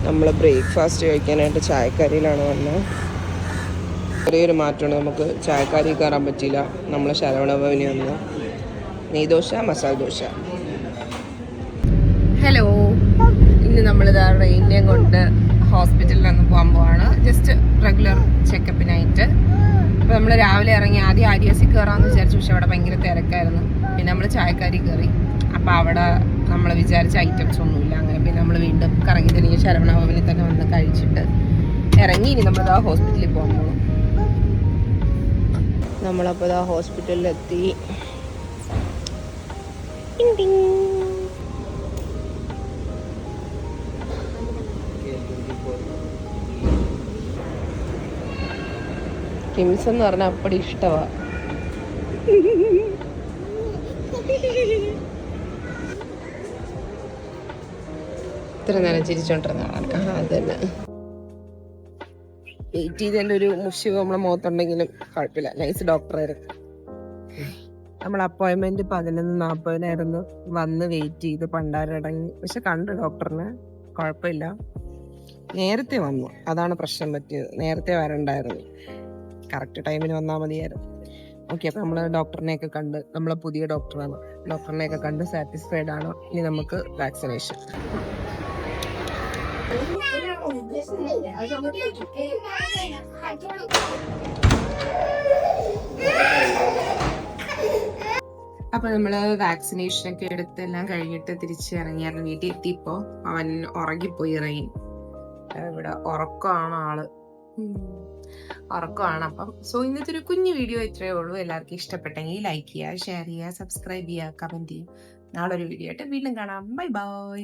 നമ്മൾ ബ്രേക്ക്ഫാസ്റ്റ് കഴിക്കാനായിട്ട് ചായക്കറിയിലാണ് വന്നത്. ചെറിയൊരു മാറ്റമാണ്, നമുക്ക് ചായക്കറി കയറാൻ പറ്റിയില്ല. നമ്മൾ ശരവണഭവനി വന്നു. നെയ്ദോശ, മസാല ദോശ. ഹലോ, ഇന്ന് നമ്മളിതാ റെയിനെ കൊണ്ട് ഹോസ്പിറ്റലിൽ ഒന്ന് പോകാൻ പോവാണ്. ജസ്റ്റ് റെഗുലർ ചെക്കപ്പിനായിട്ട്. അപ്പോൾ നമ്മൾ രാവിലെ ഇറങ്ങി ആദ്യം ആര്യാസി കയറാമെന്ന് വിചാരിച്ചു, പക്ഷെ അവിടെ ഭയങ്കര തിരക്കായിരുന്നു. പിന്നെ നമ്മൾ ചായക്കറി കയറി. അപ്പോൾ അവിടെ നമ്മൾ വിചാരിച്ച ഐറ്റംസ് ഒന്നുമില്ല. അങ്ങനെ പിന്നെ നമ്മൾ വീണ്ടും കറങ്ങി തിരിഞ്ഞ് ശരവണഭവനിൽ തന്നെ വന്ന് കഴിച്ചിട്ട് ഇറങ്ങി. ഇനി നമ്മളിതാ ഹോസ്പിറ്റലിൽ പോകാൻ പോകും. നമ്മളപ്പോൾ ഇതാ ഹോസ്പിറ്റലിലെത്തി. കിംസ് എന്ന് പറഞ്ഞാൽ അപ്പടി ഇഷ്ടമാണ്. ഇത്ര നേരം ചിരിച്ചോണ്ടിരുന്ന ആളാണ്. അതന്നെ വെയിറ്റ് ചെയ്തതിൻ്റെ ഒരു മുഷിവ് നമ്മളെ മുഖത്തുണ്ടെങ്കിലും കുഴപ്പമില്ല. നൈസ് ഡോക്ടറായിരുന്നു. നമ്മൾ അപ്പോയിൻമെന്റ് 11:40 വന്ന് വെയിറ്റ് ചെയ്ത് പണ്ടാരടങ്ങി. പക്ഷെ കണ്ടു ഡോക്ടറിന്, കുഴപ്പമില്ല. നേരത്തെ വന്നു, അതാണ് പ്രശ്നം പറ്റിയത്. നേരത്തെ വരണ്ടായിരുന്നു, കറക്റ്റ് ടൈമിന് വന്നാൽ മതിയായിരുന്നു. ഓക്കെ, അപ്പം നമ്മൾ ഡോക്ടറിനെയൊക്കെ കണ്ട്, നമ്മളെ പുതിയ ഡോക്ടറാണ്, ഡോക്ടറിനെയൊക്കെ കണ്ട് സാറ്റിസ്ഫൈഡ് ആണ്. ഇനി നമുക്ക് വാക്സിനേഷൻ. അപ്പൊ നമ്മള് വാക്സിനേഷനൊക്കെ എടുത്ത് എല്ലാം കഴിഞ്ഞിട്ട് തിരിച്ചിറങ്ങിയായിരുന്നു. വീട്ടിൽ എത്തിയപ്പോ അവൻ ഉറങ്ങിപ്പോയി. റെയിൻ ഇവിടെ ഉറക്കമാണ്, ആള് ഉറക്കമാണ്. അപ്പം ഇന്നത്തെ ഒരു കുഞ്ഞു വീഡിയോ ഇത്രയേ ഉള്ളൂ. എല്ലാവർക്കും ഇഷ്ടപ്പെട്ടെങ്കിൽ ലൈക്ക് ചെയ്യുക, ഷെയർ ചെയ്യുക, സബ്സ്ക്രൈബ് ചെയ്യുക, കമന്റ് ചെയ്യുക. നാളെ ഒരു വീഡിയോ ആയിട്ട് വീണ്ടും കാണാം. Bye bye.